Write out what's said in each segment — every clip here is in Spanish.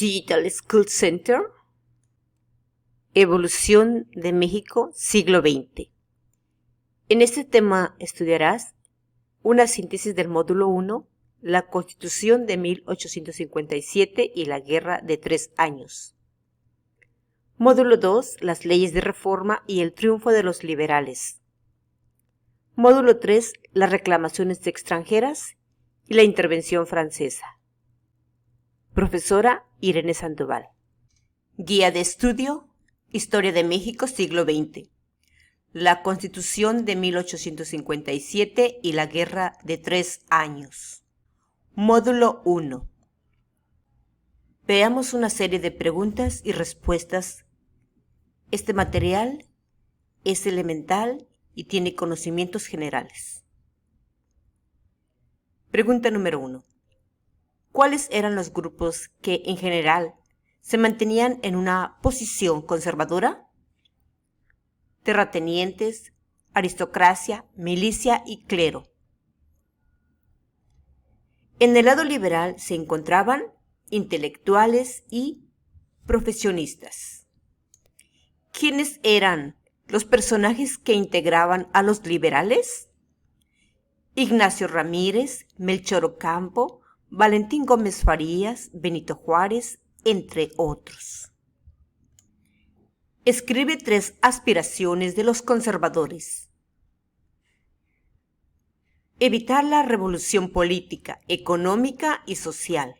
Digital School Center, Evolución de México, siglo XX. En este tema estudiarás una síntesis del módulo 1, la Constitución de 1857 y la Guerra de 3 Años. Módulo 2, las leyes de reforma y el triunfo de los liberales. Módulo 3, las reclamaciones extranjeras y la intervención francesa. Profesora Irene Sandoval. Guía de estudio, Historia de México, siglo XX. La Constitución de 1857 y la Guerra de 3 Años. Módulo 1. Veamos una serie de preguntas y respuestas. Este material es elemental y tiene conocimientos generales. Pregunta número 1. ¿Cuáles eran los grupos que, en general, se mantenían en una posición conservadora? Terratenientes, aristocracia, milicia y clero. En el lado liberal se encontraban intelectuales y profesionistas. ¿Quiénes eran los personajes que integraban a los liberales? Ignacio Ramírez, Melchor Ocampo, Valentín Gómez Farías, Benito Juárez, entre otros. Escribe 3 aspiraciones de los conservadores. Evitar la revolución política, económica y social.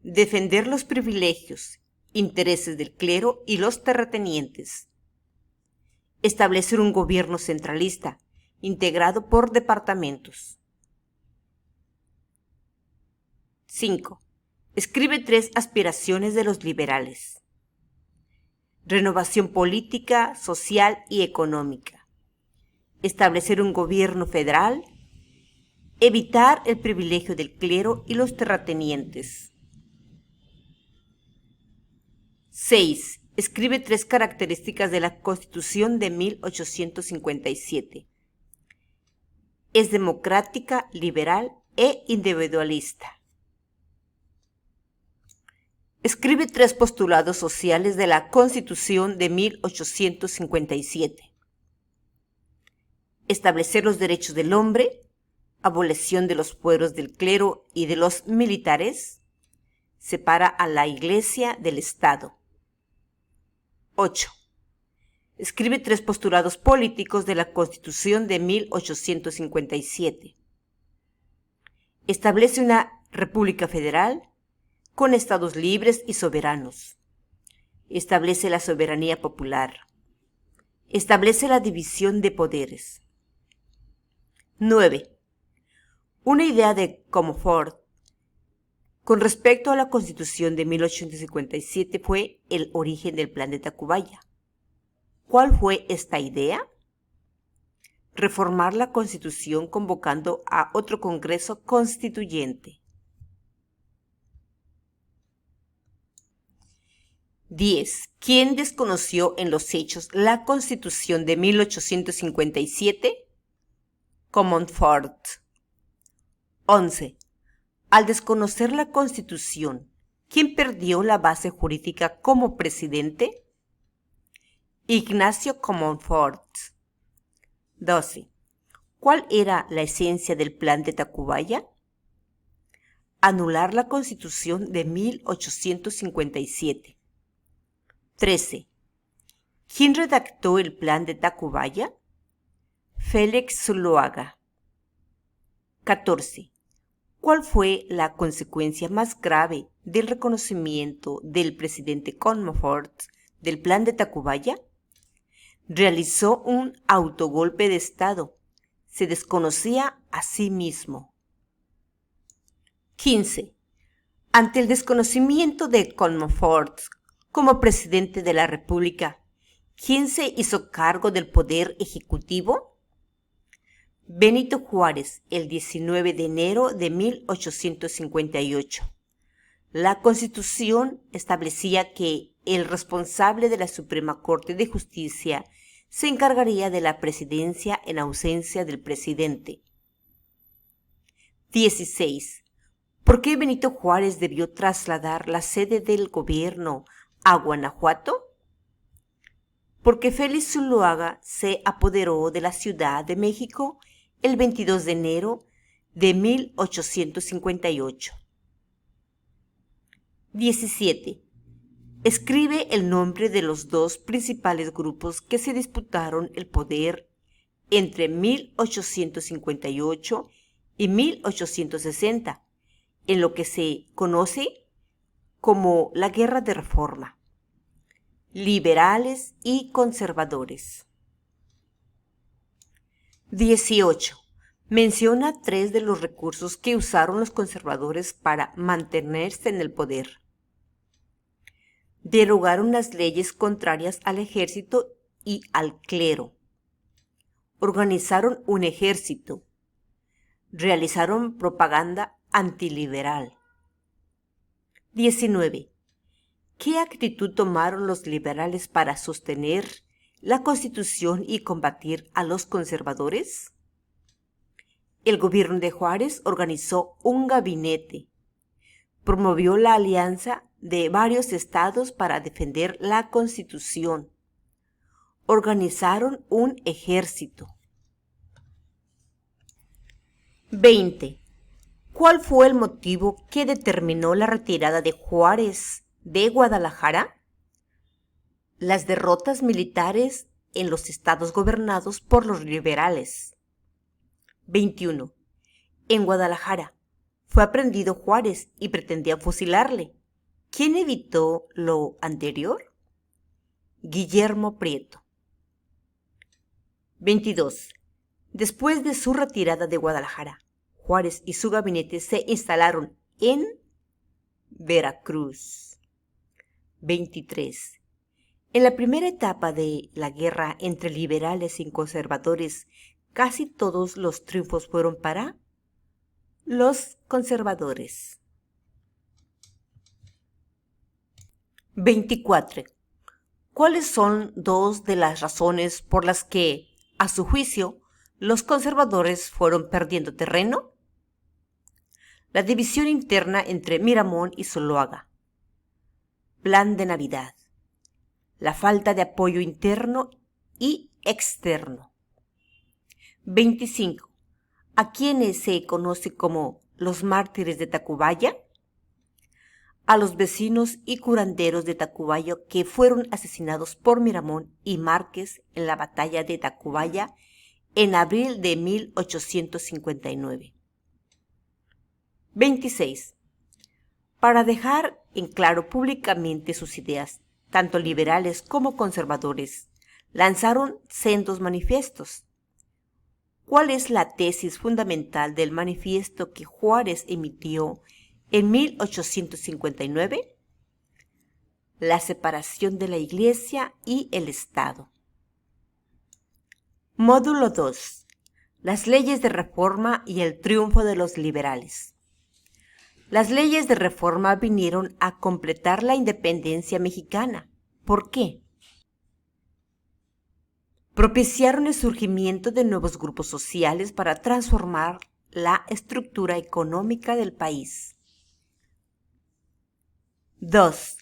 Defender los privilegios, intereses del clero y los terratenientes. Establecer un gobierno centralista, integrado por departamentos. 5. Escribe 3 aspiraciones de los liberales. Renovación política, social y económica. Establecer un gobierno federal. Evitar el privilegio del clero y los terratenientes. 6. Escribe 3 características de la Constitución de 1857. Es democrática, liberal e individualista. Escribe 3 postulados sociales de la Constitución de 1857. Establecer los derechos del hombre, abolición de los fueros del clero y de los militares, separa a la Iglesia del Estado. 8. Escribe 3 postulados políticos de la Constitución de 1857. Establece una república federal con estados libres y soberanos. Establece la soberanía popular. Establece la división de poderes. 9. Una idea de Comonfort con respecto a la Constitución de 1857 fue el origen del Plan de Tacubaya. ¿Cuál fue esta idea? Reformar la Constitución convocando a otro Congreso Constituyente. 10. ¿Quién desconoció en los hechos la Constitución de 1857? Comonfort. 11. Al desconocer la Constitución, ¿quién perdió la base jurídica como presidente? Ignacio Comonfort. 12. ¿Cuál era la esencia del Plan de Tacubaya? Anular la Constitución de 1857. 13. ¿Quién redactó el Plan de Tacubaya? Félix Zuloaga. 14. ¿Cuál fue la consecuencia más grave del reconocimiento del presidente Comonfort del Plan de Tacubaya? Realizó un autogolpe de Estado. Se desconocía a sí mismo. 15. Ante el desconocimiento de Comonfort como presidente de la República, ¿quién se hizo cargo del poder ejecutivo? Benito Juárez, el 19 de enero de 1858. La Constitución establecía que el responsable de la Suprema Corte de Justicia se encargaría de la presidencia en ausencia del presidente. 16. ¿Por qué Benito Juárez debió trasladar la sede del gobierno a Guanajuato? Porque Félix Zuloaga se apoderó de la Ciudad de México el 22 de enero de 1858. 17. Escribe el nombre de los dos principales grupos que se disputaron el poder entre 1858 y 1860, en lo que se conoce como la Guerra de Reforma: liberales y conservadores. 18. Menciona 3 de los recursos que usaron los conservadores para mantenerse en el poder. Derogaron las leyes contrarias al ejército y al clero. Organizaron un ejército. Realizaron propaganda antiliberal. 19. ¿Qué actitud tomaron los liberales para sostener la Constitución y combatir a los conservadores? El gobierno de Juárez organizó un gabinete. Promovió la alianza de varios estados para defender la Constitución. Organizaron un ejército. 20. ¿Cuál fue el motivo que determinó la retirada de Juárez de Guadalajara? Las derrotas militares en los estados gobernados por los liberales. 21. En Guadalajara fue aprehendido Juárez y pretendían fusilarle. ¿Quién evitó lo anterior? Guillermo Prieto. 22. Después de su retirada de Guadalajara, Juárez y su gabinete se instalaron en Veracruz. 23. En la primera etapa de la guerra entre liberales y conservadores, casi todos los triunfos fueron para los conservadores. 24. ¿Cuáles son 2 de las razones por las que, a su juicio, los conservadores fueron perdiendo terreno? La división interna entre Miramón y Zuloaga. Plan de Navidad. La falta de apoyo interno y externo. 25. ¿A quiénes se conoce como los mártires de Tacubaya? A los vecinos y curanderos de Tacubaya que fueron asesinados por Miramón y Márquez en la batalla de Tacubaya en abril de 1859. 26. Para dejar en claro públicamente sus ideas, tanto liberales como conservadores, lanzaron sendos manifiestos. ¿Cuál es la tesis fundamental del manifiesto que Juárez emitió en 1859? La separación de la Iglesia y el Estado. Módulo 2. Las leyes de reforma y el triunfo de los liberales. Las leyes de reforma vinieron a completar la independencia mexicana. ¿Por qué? Propiciaron el surgimiento de nuevos grupos sociales para transformar la estructura económica del país. 2.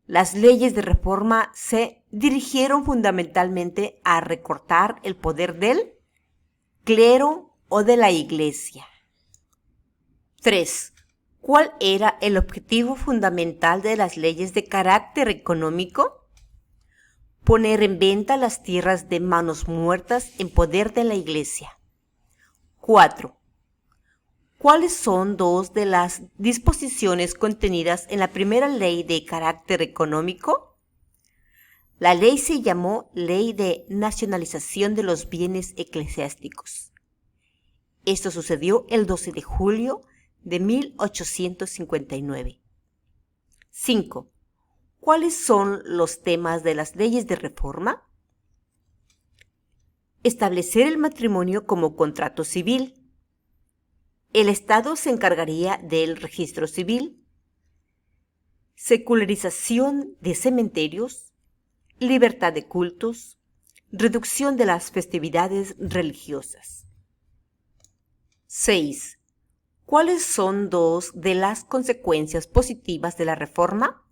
Las leyes de reforma se dirigieron fundamentalmente a recortar el poder del clero o de la Iglesia. 3. ¿Cuál era el objetivo fundamental de las leyes de carácter económico? Poner en venta las tierras de manos muertas en poder de la Iglesia. 4. ¿Cuáles son 2 de las disposiciones contenidas en la primera ley de carácter económico? La ley se llamó Ley de Nacionalización de los Bienes Eclesiásticos. Esto sucedió el 12 de julio de 1859. 5. ¿Cuáles son los temas de las leyes de reforma? Establecer el matrimonio como contrato civil. El Estado se encargaría del registro civil. Secularización de cementerios. Libertad de cultos. Reducción de las festividades religiosas. 6. ¿Cuáles son dos de las consecuencias positivas de la reforma?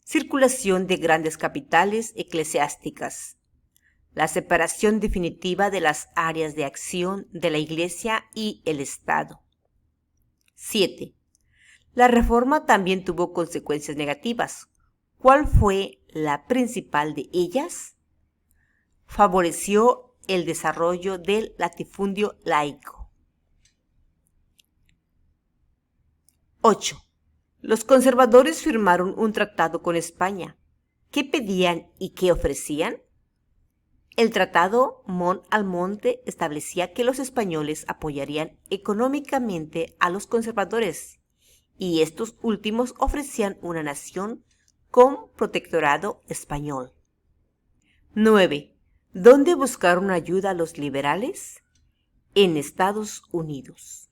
Circulación de grandes capitales eclesiásticas. La separación definitiva de las áreas de acción de la Iglesia y el Estado. 7. La reforma también tuvo consecuencias negativas. ¿Cuál fue la principal de ellas? Favoreció el desarrollo del latifundio laico. 8. Los conservadores firmaron un tratado con España. ¿Qué pedían y qué ofrecían? El tratado Mont-Almonte establecía que los españoles apoyarían económicamente a los conservadores y estos últimos ofrecían una nación con protectorado español. 9. ¿Dónde buscaron ayuda los liberales? En Estados Unidos.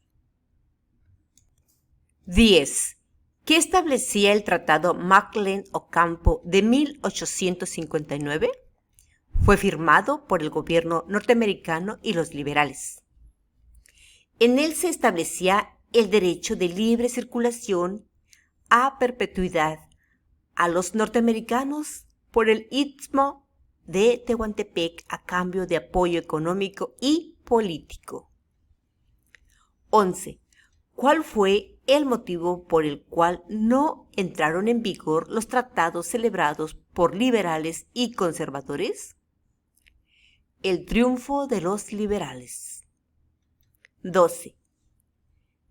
10. ¿Qué establecía el Tratado Maclen-Ocampo de 1859? Fue firmado por el gobierno norteamericano y los liberales. En él se establecía el derecho de libre circulación a perpetuidad a los norteamericanos por el Istmo de Tehuantepec a cambio de apoyo económico y político. 11. ¿Cuál fue el motivo por el cual no entraron en vigor los tratados celebrados por liberales y conservadores? El triunfo de los liberales. 12.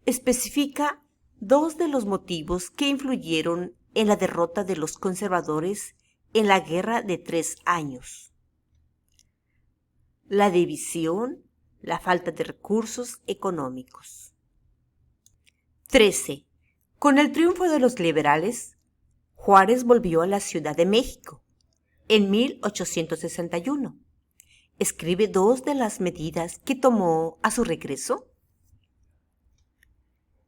Especifica dos de los motivos que influyeron en la derrota de los conservadores en la Guerra de 3 años. La división, la falta de recursos económicos. 13. Con el triunfo de los liberales, Juárez volvió a la Ciudad de México en 1861. Escribe dos de las medidas que tomó a su regreso.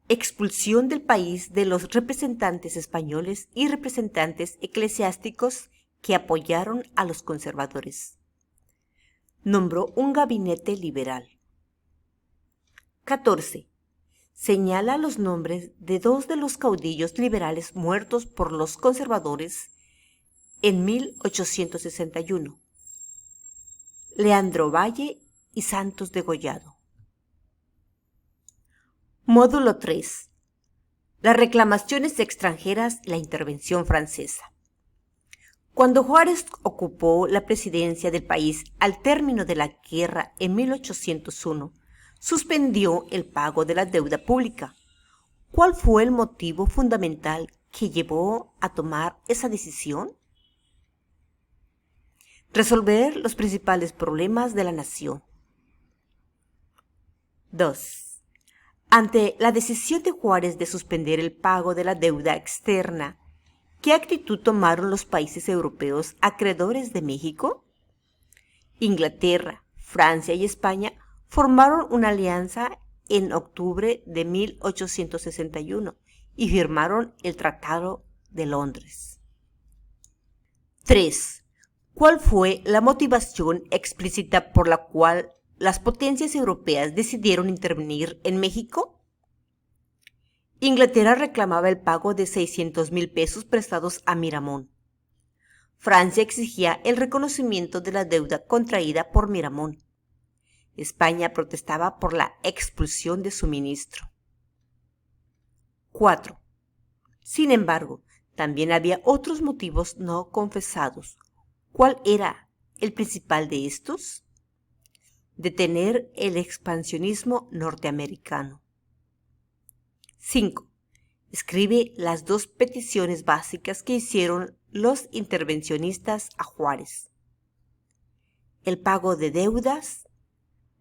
Expulsión del país de los representantes españoles y representantes eclesiásticos que apoyaron a los conservadores. Nombró un gabinete liberal. 14. Señala los nombres de dos de los caudillos liberales muertos por los conservadores en 1861. Leandro Valle y Santos Degollado. Módulo 3. Las reclamaciones extranjeras y la intervención francesa. Cuando Juárez ocupó la presidencia del país al término de la guerra en 1801, suspendió el pago de la deuda pública. ¿Cuál fue el motivo fundamental que llevó a tomar esa decisión? Resolver los principales problemas de la nación. 2. Ante la decisión de Juárez de suspender el pago de la deuda externa, ¿qué actitud tomaron los países europeos acreedores de México? Inglaterra, Francia y España formaron una alianza en octubre de 1861 y firmaron el Tratado de Londres. 3. ¿Cuál fue la motivación explícita por la cual las potencias europeas decidieron intervenir en México? Inglaterra reclamaba el pago de 600,000 pesos prestados a Miramón. Francia exigía el reconocimiento de la deuda contraída por Miramón. España protestaba por la expulsión de su ministro. 4. Sin embargo, también había otros motivos no confesados. ¿Cuál era el principal de estos? Detener el expansionismo norteamericano. 5. Escribe las dos peticiones básicas que hicieron los intervencionistas a Juárez. El pago de deudas,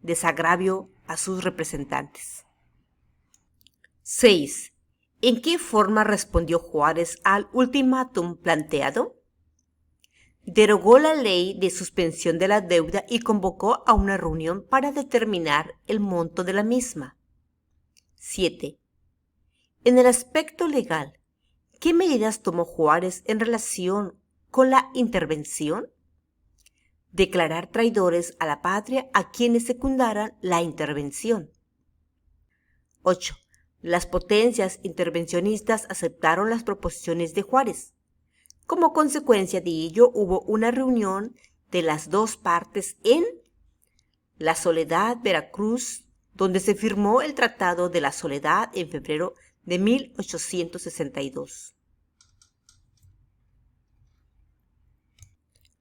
desagravio a sus representantes. 6. ¿En qué forma respondió Juárez al ultimátum planteado? Derogó la ley de suspensión de la deuda y convocó a una reunión para determinar el monto de la misma. 7. En el aspecto legal, ¿qué medidas tomó Juárez en relación con la intervención? Declarar traidores a la patria a quienes secundaran la intervención. 8. Las potencias intervencionistas aceptaron las proposiciones de Juárez. Como consecuencia de ello, hubo una reunión de las dos partes en La Soledad, Veracruz, donde se firmó el Tratado de la Soledad en febrero de 1862.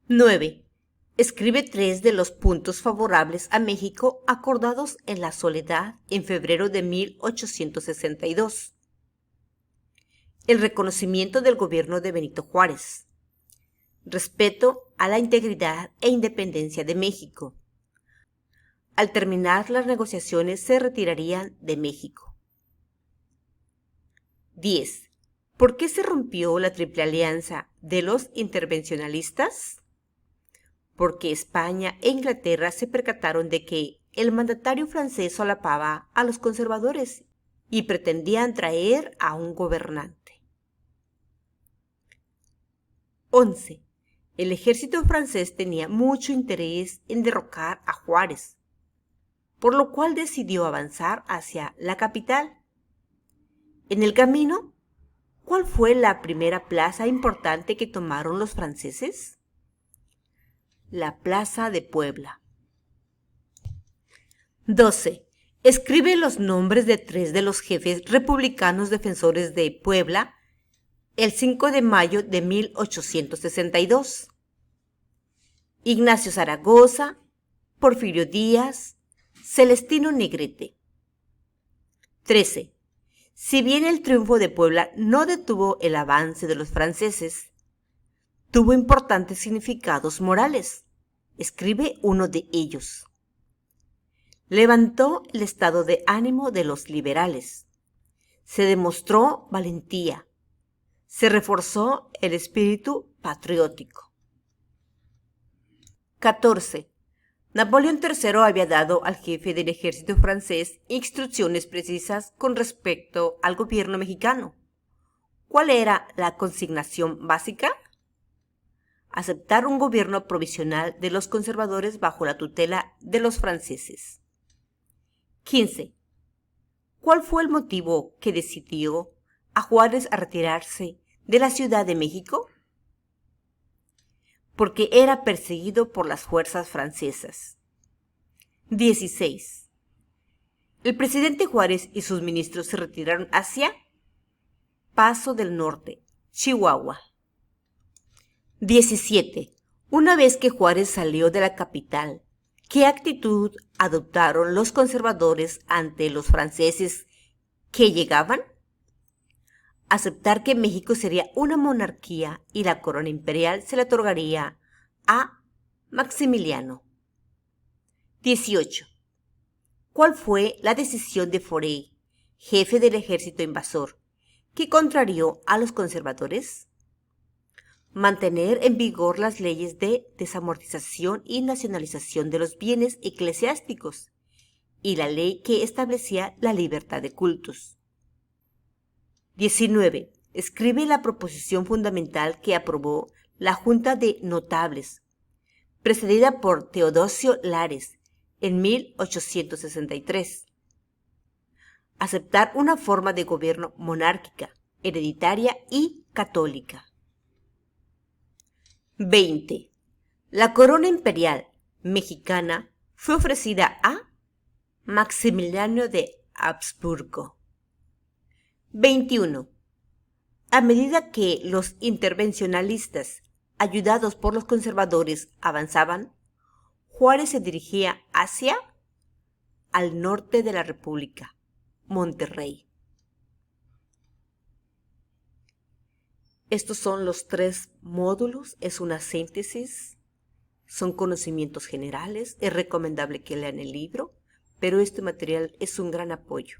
9. Escribe 3 de los puntos favorables a México acordados en La Soledad en febrero de 1862. El reconocimiento del gobierno de Benito Juárez. Respeto a la integridad e independencia de México. Al terminar las negociaciones se retirarían de México. 10. ¿Por qué se rompió la Triple Alianza de los intervencionalistas? Porque España e Inglaterra se percataron de que el mandatario francés solapaba a los conservadores y pretendían traer a un gobernante. 11. El ejército francés tenía mucho interés en derrocar a Juárez, por lo cual decidió avanzar hacia la capital. En el camino, ¿cuál fue la primera plaza importante que tomaron los franceses? La Plaza de Puebla. 12. Escribe los nombres de 3 de los jefes republicanos defensores de Puebla el 5 de mayo de 1862. Ignacio Zaragoza, Porfirio Díaz, Celestino Negrete. 13. Si bien el triunfo de Puebla no detuvo el avance de los franceses, tuvo importantes significados morales. Escribe uno de ellos. Levantó el estado de ánimo de los liberales. Se demostró valentía. Se reforzó el espíritu patriótico. 14. Napoleón III había dado al jefe del ejército francés instrucciones precisas con respecto al gobierno mexicano. ¿Cuál era la consignación básica? Aceptar un gobierno provisional de los conservadores bajo la tutela de los franceses. 15. ¿Cuál fue el motivo que decidió a Juárez a retirarse de la Ciudad de México? Porque era perseguido por las fuerzas francesas. 16. El presidente Juárez y sus ministros se retiraron hacia Paso del Norte, Chihuahua. 17. Una vez que Juárez salió de la capital, ¿qué actitud adoptaron los conservadores ante los franceses que llegaban? Aceptar que México sería una monarquía y la corona imperial se le otorgaría a Maximiliano. 18. ¿Cuál fue la decisión de Forey, jefe del ejército invasor, que contrarió a los conservadores? Mantener en vigor las leyes de desamortización y nacionalización de los bienes eclesiásticos y la ley que establecía la libertad de cultos. 19. Escribe la proposición fundamental que aprobó la Junta de Notables, precedida por Teodosio Lares en 1863. Aceptar una forma de gobierno monárquica, hereditaria y católica. 20. La corona imperial mexicana fue ofrecida a Maximiliano de Habsburgo. 21. A medida que los intervencionalistas, ayudados por los conservadores, avanzaban, Juárez se dirigía hacia al norte de la República, Monterrey. Estos son los 3 módulos, es una síntesis, son conocimientos generales, es recomendable que lean el libro, pero este material es un gran apoyo.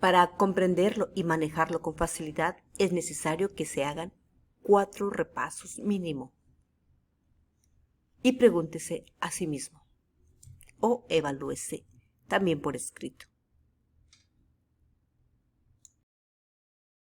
Para comprenderlo y manejarlo con facilidad es necesario que se hagan 4 repasos mínimo. Y pregúntese a sí mismo o evalúese también por escrito.